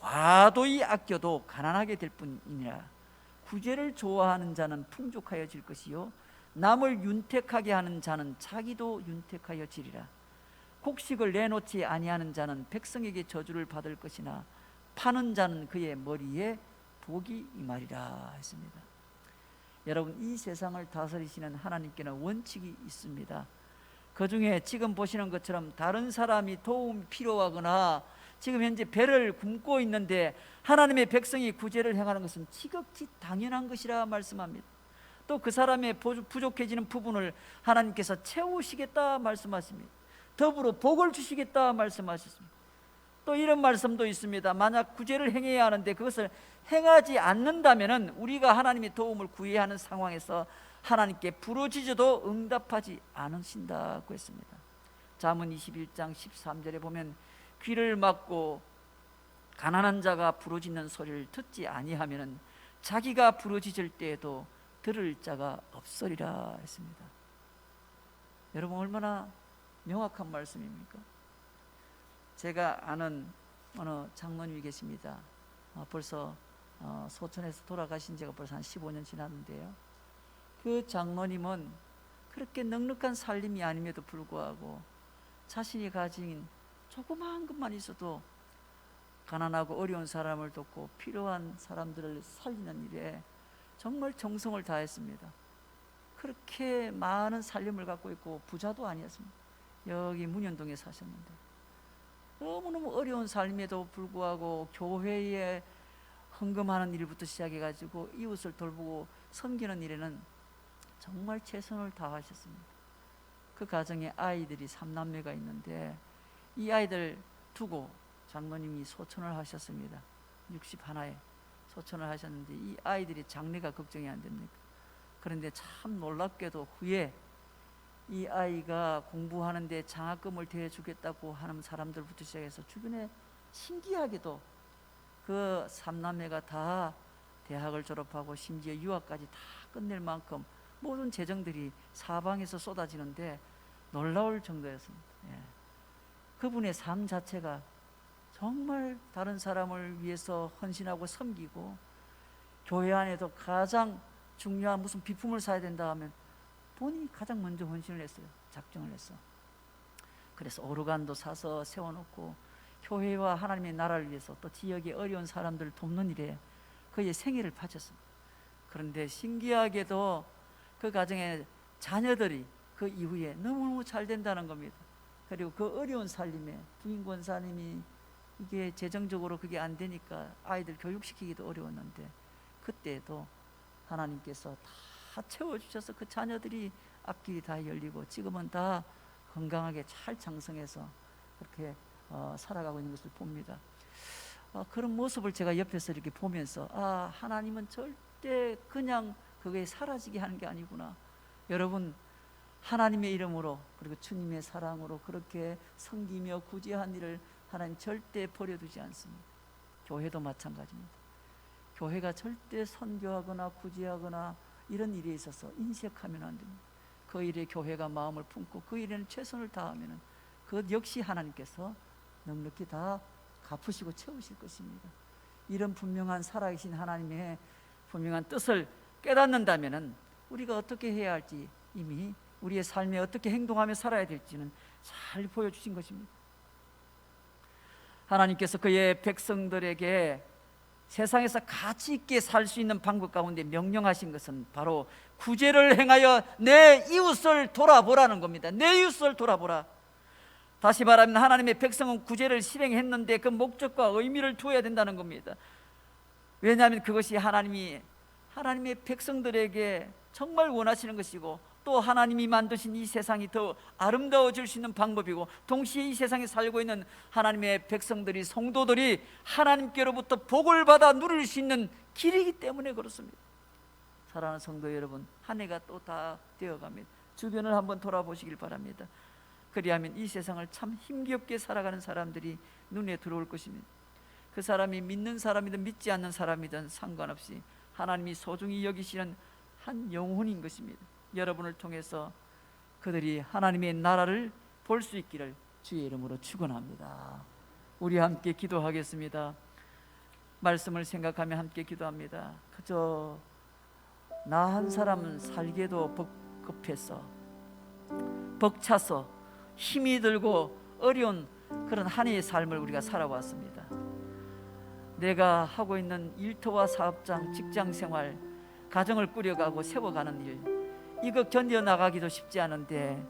과도히 아껴도 가난하게 될 뿐이니라. 구제를 좋아하는 자는 풍족하여질 것이요 남을 윤택하게 하는 자는 자기도 윤택하여지리라. 곡식을 내놓지 아니하는 자는 백성에게 저주를 받을 것이나 파는 자는 그의 머리에 복이 임하리라 했습니다. 여러분, 이 세상을 다스리시는 하나님께는 원칙이 있습니다. 그 중에 지금 보시는 것처럼 다른 사람이 도움이 필요하거나 지금 현재 배를 굶고 있는데 하나님의 백성이 구제를 행하는 것은 지극히 당연한 것이라 말씀합니다. 또 그 사람의 부족해지는 부분을 하나님께서 채우시겠다 말씀하십니다. 더불어 복을 주시겠다 말씀하셨습니다. 또 이런 말씀도 있습니다. 만약 구제를 행해야 하는데 그것을 행하지 않는다면 우리가 하나님의 도움을 구해야 하는 상황에서 하나님께 부르짖어도 응답하지 않으신다고 했습니다. 잠언 21장 13절에 보면 귀를 막고 가난한 자가 부르짖는 소리를 듣지 아니하면 자기가 부르짖을 때에도 들을 자가 없으리라 했습니다. 여러분, 얼마나 명확한 말씀입니까? 제가 아는 어느 장로님이 계십니다. 벌써 소천에서 돌아가신 지가 벌써 한 15년 지났는데요. 그 장로님은 그렇게 넉넉한 살림이 아님에도 불구하고 자신이 가진 조그마한 것만 있어도 가난하고 어려운 사람을 돕고 필요한 사람들을 살리는 일에 정말 정성을 다했습니다. 그렇게 많은 살림을 갖고 있고 부자도 아니었습니다. 여기 문현동에 사셨는데 너무너무 어려운 삶에도 불구하고 교회에 헌금하는 일부터 시작해가지고 이웃을 돌보고 섬기는 일에는 정말 최선을 다하셨습니다. 그 가정에 아이들이 3남매가 있는데 이 아이들 두고 장로님이 소천을 하셨습니다. 61에 소천을 하셨는데 이 아이들이 장래가 걱정이 안 됩니까? 그런데 참 놀랍게도 후에 이 아이가 공부하는데 장학금을 대주겠다고 하는 사람들부터 시작해서 주변에 신기하게도 그 삼남매가 다 대학을 졸업하고 심지어 유학까지 다 끝낼 만큼 모든 재정들이 사방에서 쏟아지는데 놀라울 정도였습니다. 예. 그분의 삶 자체가 정말 다른 사람을 위해서 헌신하고 섬기고, 교회 안에도 가장 중요한 무슨 비품을 사야 된다 하면 본인이 가장 먼저 헌신을 했어요. 작정을 했어. 그래서 오르간도 사서 세워놓고 교회와 하나님의 나라를 위해서 또 지역의 어려운 사람들을 돕는 일에 그의 생애를 바쳤습니다. 그런데 신기하게도 그 가정의 자녀들이 그 이후에 너무너무 잘 된다는 겁니다. 그리고 그 어려운 살림에 부인 권사님이 이게 재정적으로 그게 안 되니까 아이들 교육시키기도 어려웠는데, 그때도 하나님께서 다 채워주셔서 그 자녀들이 앞길이 다 열리고 지금은 다 건강하게 잘 장성해서 그렇게 살아가고 있는 것을 봅니다. 그런 모습을 제가 옆에서 이렇게 보면서 하나님은 절대 그냥 그게 사라지게 하는 게 아니구나. 여러분, 하나님의 이름으로 그리고 주님의 사랑으로 그렇게 섬기며 구제한 일을 하나님 절대 버려두지 않습니다. 교회도 마찬가지입니다. 교회가 절대 선교하거나 구제하거나 이런 일에 있어서 인색하면 안 됩니다. 그 일에 교회가 마음을 품고 그 일에는 최선을 다하면 그 역시 하나님께서 넉넉히 다 갚으시고 채우실 것입니다. 이런 분명한 살아계신 하나님의 분명한 뜻을 깨닫는다면 우리가 어떻게 해야 할지, 이미 우리의 삶에 어떻게 행동하며 살아야 될지는 잘 보여주신 것입니다. 하나님께서 그의 백성들에게 세상에서 가치 있게 살 수 있는 방법 가운데 명령하신 것은 바로 구제를 행하여 내 이웃을 돌아보라는 겁니다. 내 이웃을 돌아보라. 다시 말하면 하나님의 백성은 구제를 실행했는데 그 목적과 의미를 두어야 된다는 겁니다. 왜냐하면 그것이 하나님의 백성들에게 정말 원하시는 것이고, 또 하나님이 만드신 이 세상이 더 아름다워질 수 있는 방법이고, 동시에 이 세상에 살고 있는 하나님의 백성들이, 성도들이 하나님께로부터 복을 받아 누릴 수 있는 길이기 때문에 그렇습니다. 사랑하는 성도 여러분, 한 해가 또 다 되어갑니다. 주변을 한번 돌아보시길 바랍니다. 그리하면 이 세상을 참 힘겹게 살아가는 사람들이 눈에 들어올 것입니다. 그 사람이 믿는 사람이든 믿지 않는 사람이든 상관없이 하나님이 소중히 여기시는 한 영혼인 것입니다. 여러분을 통해서 그들이 하나님의 나라를 볼 수 있기를 주의 이름으로 축원합니다. 우리 함께 기도하겠습니다. 말씀을 생각하며 함께 기도합니다. 그저 나 한 사람은 살기에도 급해서, 벅차서 힘이 들고 어려운 그런 한 해의 삶을 우리가 살아왔습니다. 내가 하고 있는 일터와 사업장, 직장생활, 가정을 꾸려가고 세워가는 일, 이거 견뎌나가기도 쉽지 않은데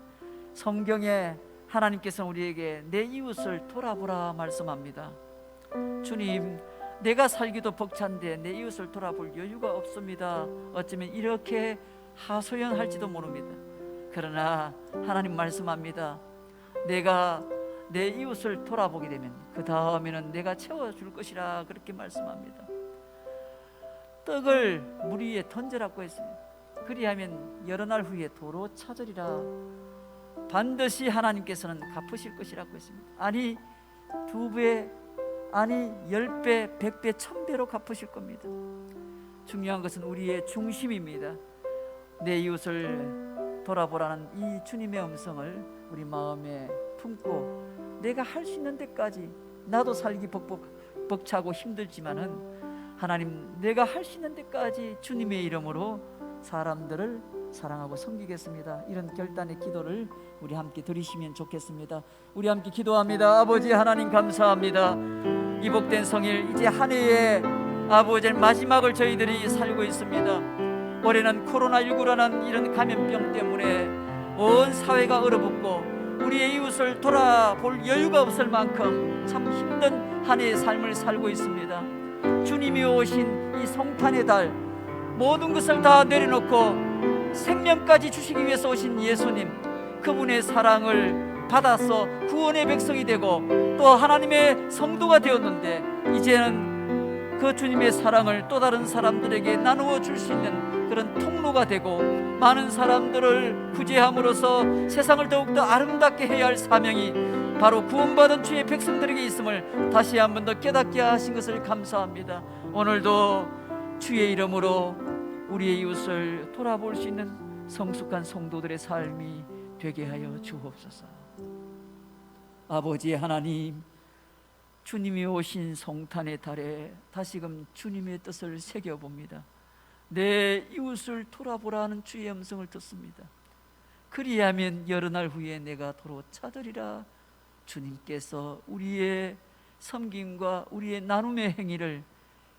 성경에 하나님께서는 우리에게 내 이웃을 돌아보라 말씀합니다. 주님, 내가 살기도 벅찬데 내 이웃을 돌아볼 여유가 없습니다. 어쩌면 이렇게 하소연할지도 모릅니다. 그러나 하나님 말씀합니다. 내가 내 이웃을 돌아보게 되면 그 다음에는 내가 채워줄 것이라 그렇게 말씀합니다. 떡을 물 위에 던져라고 했습니다. 그리하면 여러 날 후에 도로 찾으리라. 반드시 하나님께서는 갚으실 것이라고 했습니다. 아니 2배, 아니 10배, 100배, 1000배로 갚으실 겁니다. 중요한 것은 우리의 중심입니다. 내 이웃을 돌아보라는 이 주님의 음성을 우리 마음에 품고 내가 할 수 있는 데까지, 나도 살기 벅차고 힘들지만은 하나님, 내가 할 수 있는 데까지 주님의 이름으로 사람들을 사랑하고 섬기겠습니다. 이런 결단의 기도를 우리 함께 드리시면 좋겠습니다. 우리 함께 기도합니다. 아버지 하나님, 감사합니다. 이 복된 성일, 이제 한 해의 아버지 마지막을 저희들이 살고 있습니다. 올해는 코로나19라는 이런 감염병 때문에 온 사회가 얼어붙고 우리의 이웃을 돌아볼 여유가 없을 만큼 참 힘든 한 해의 삶을 살고 있습니다. 주님이 오신 이 성탄의 달, 모든 것을 다 내려놓고 생명까지 주시기 위해서 오신 예수님, 그분의 사랑을 받아서 구원의 백성이 되고 또 하나님의 성도가 되었는데, 이제는 그 주님의 사랑을 또 다른 사람들에게 나누어 줄 수 있는 그런 통로가 되고 많은 사람들을 구제함으로써 세상을 더욱더 아름답게 해야 할 사명이 바로 구원받은 주의 백성들에게 있음을 다시 한 번 더 깨닫게 하신 것을 감사합니다. 오늘도 주의 이름으로 우리의 이웃을 돌아볼 수 있는 성숙한 성도들의 삶이 되게 하여 주옵소서. 아버지 하나님, 주님이 오신 성탄의 달에 다시금 주님의 뜻을 새겨봅니다. 내 이웃을 돌아보라는 주의 음성을 듣습니다. 그리하면 여러 날 후에 내가 도로 찾으리라. 주님께서 우리의 섬김과 우리의 나눔의 행위를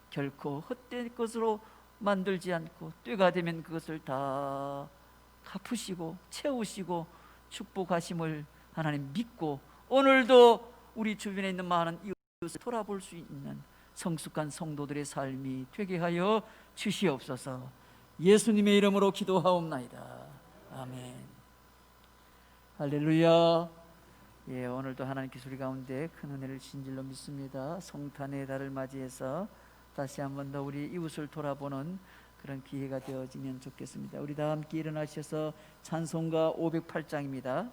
결코 헛된 것으로 만들지 않고 때가 되면 그것을 다 갚으시고 채우시고 축복하심을 하나님 믿고, 오늘도 우리 주변에 있는 많은 이웃을 돌아볼 수 있는 성숙한 성도들의 삶이 되게 하여 주시옵소서. 예수님의 이름으로 기도하옵나이다. 아멘. 할렐루야. 오늘도 하나님께 우리 가운데 큰 은혜를 진실로 믿습니다. 성탄의 달을 맞이해서 다시 한 번 더 우리 이웃을 돌아보는 그런 기회가 되어지면 좋겠습니다. 우리 다 함께 일어나셔서 찬송가 508장입니다.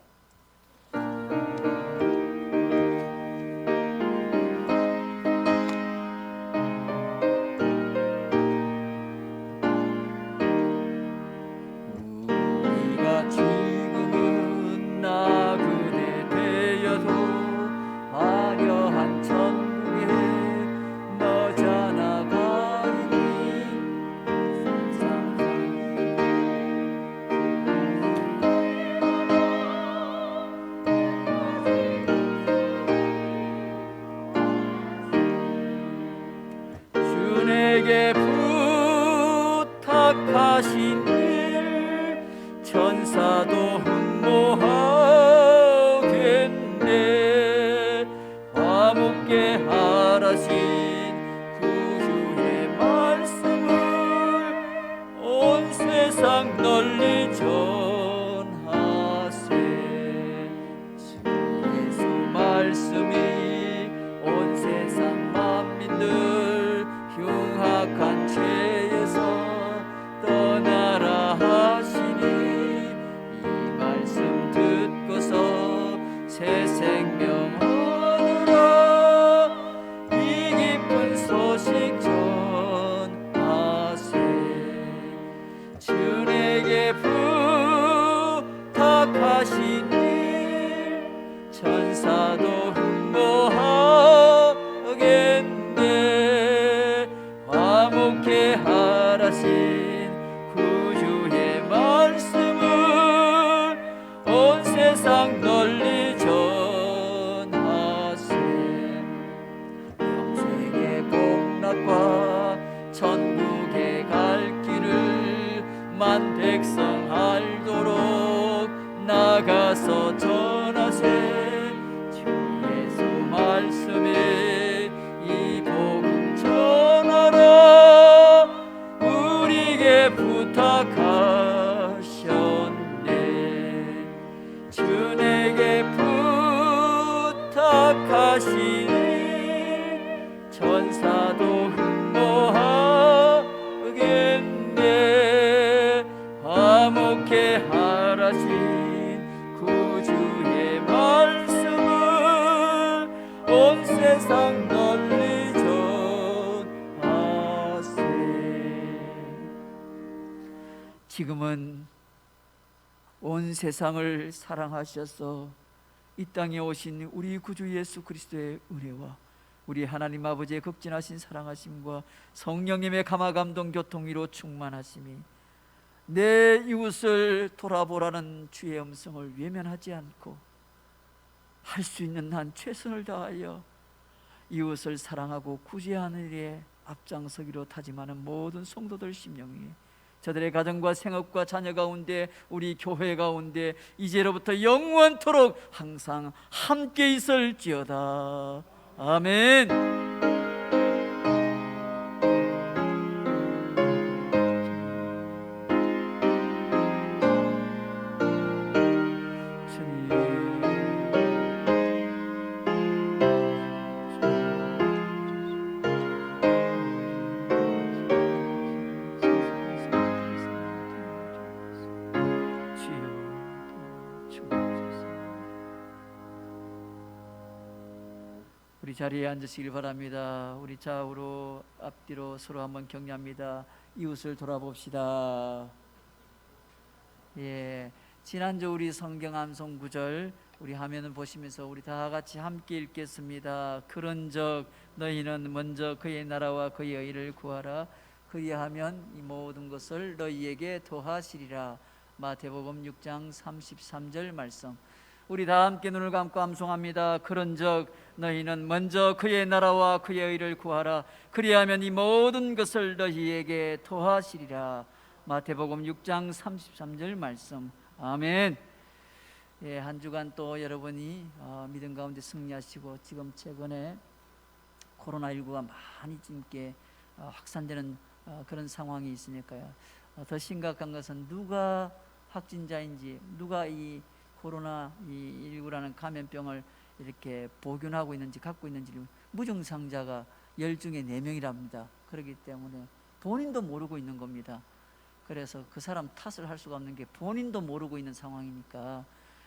우리가 지금은 나그네 되어도 화려한 천국에 너자 나가리니 주에게 부탁하신 일 천사도 흠모하겠네. 화목게 하라신 구주의 말씀을 온 세상 널리 전하세. 주 예수 말씀이 온 세상 만민들 흉악한 죄에서 떠나라 하시니, 이 말씀 듣고서 새 생명 얻으라. 이 기쁜 소식 전하세. 주에게 부탁하신 일 천사도 흠모하겠네. 화목게 하라신 구주의 말씀을 온 세상 널리 전하세. 평생의 복락과 천국에 갈 길을 만 백성 알도록 나가서 전하세. 주 예수 말씀에 이 복음 전하라. 우리에게 부탁하셨네. 주에게 부탁하시니 천사도 흠모하겠네. 화목게 하라신 구주의 말씀을 온 세상 널리 전하세. 지금은 온 세상을 사랑하셔서 이 땅에 오신 우리 구주 예수 그리스도의 은혜와 우리 하나님 아버지의 극진하신 사랑하심과 성령님의 감화감동 교통위로 충만하심이 내 이웃을 돌아보라는 주의 음성을 외면하지 않고 할 수 있는 한 최선을 다하여 이웃을 사랑하고 구제하는 일에 앞장서기로 다짐하는 모든 성도들 심령이 저들의 가정과 생업과 자녀 가운데 우리 교회 가운데 이제로부터 영원토록 항상 함께 있을지어다. 아멘. 우리 자리에 앉으시길 바랍니다. 우리 좌우로 앞뒤로 서로 한번 격려합니다. 이웃을 돌아봅시다. 예, 지난주 우리 성경 암송 구절 우리 화면을 보시면서 우리 다 같이 함께 읽겠습니다. 그런즉 너희는 먼저 그의 나라와 그의 의를 구하라. 그리하면 이 모든 것을 너희에게 더하시리라. 마태복음 6장 33절 말씀. 우리 다 함께 눈을 감고 암송합니다. 그런즉 너희는 먼저 그의 나라와 그의 의를 구하라. 그리하면 이 모든 것을 너희에게 더하시리라. 마태복음 6장 33절 말씀. 아멘. 예, 한 주간 또 여러분이 믿음 가운데 승리하시고, 지금 최근에 코로나19가 많이 찜게 확산되는 그런 상황이 있으니까요. 더 심각한 것은 누가 확진자인지, 누가 이 코로나19라는 감염병을 이렇게 보균하고 있는지, 갖고 있는지, 무증상자가 10 중에 4명이랍니다. 그렇기 때문에 본인도 모르고 있는 겁니다. 그래서 그 사람 탓을 할 수가 없는 게 본인도 모르고 있는 상황이니까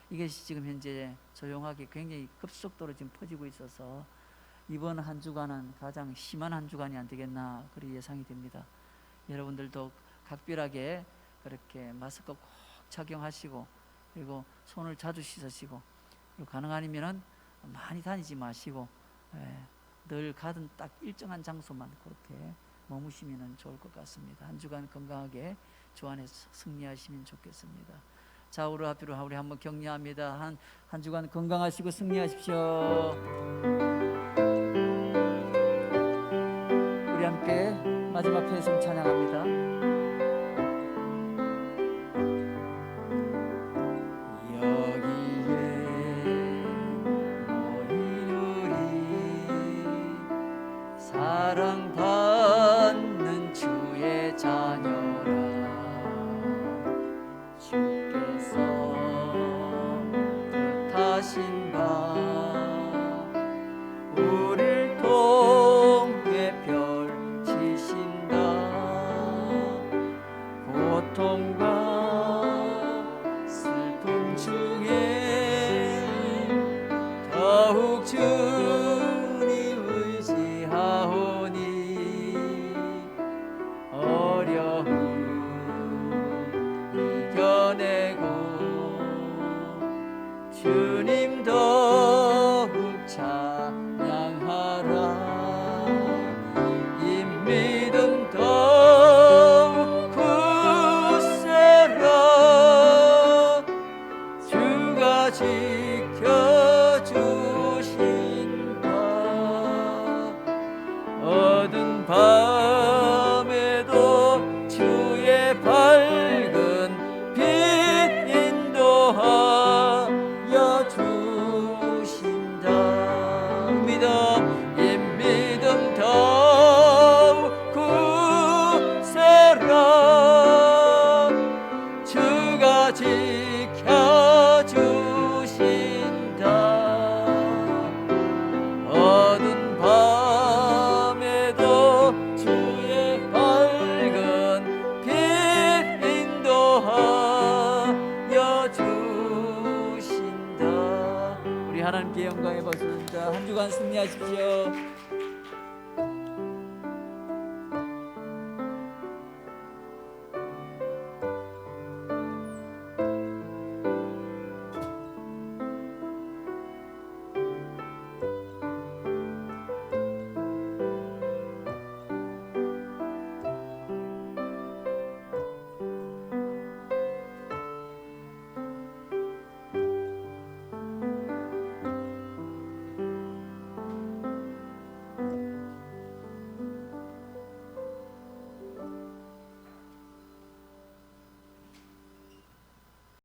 이것이 지금 현재 조용하게 굉장히 급속도로 지금 퍼지고 있어서 이번 한 주간은 가장 심한 한 주간이 안 되겠나 그렇게 예상이 됩니다. 여러분들도 각별하게 그렇게 마스크 꼭 착용하시고, 그리고 손을 자주 씻으시고, 그리고 가능하면은 많이 다니지 마시고, 늘 가든 딱 일정한 장소만 그렇게 머무시면 좋을 것 같습니다. 한 주간 건강하게 주 안에서 승리하시면 좋겠습니다. 좌우로 앞뒤로 우리 한번 격려합니다. 한 주간 건강하시고 승리하십시오. 우리 함께 마지막 회성 찬양합니다. 사랑받는 주의 자녀라. 주께서 뜻하신 바 우릴 통해 펼치신다. 고통과 슬픔 중에 더욱 주님 의지하오니 어려움 이겨내고 주님 더욱 찬양하라. 이 믿음 더욱 굳세라. 주가 지켜주신다. 어두운 밤에도 주의 밝은 빛 인도하여 주신다. 이 믿음 더욱 굳세라. 주가 지켜주신다. 어두운 밤에도 주의 밝은 빛 인도하여 주신다. 우리 하나님께 영광의 박수 드립니다. 한 주간 승리하십시오.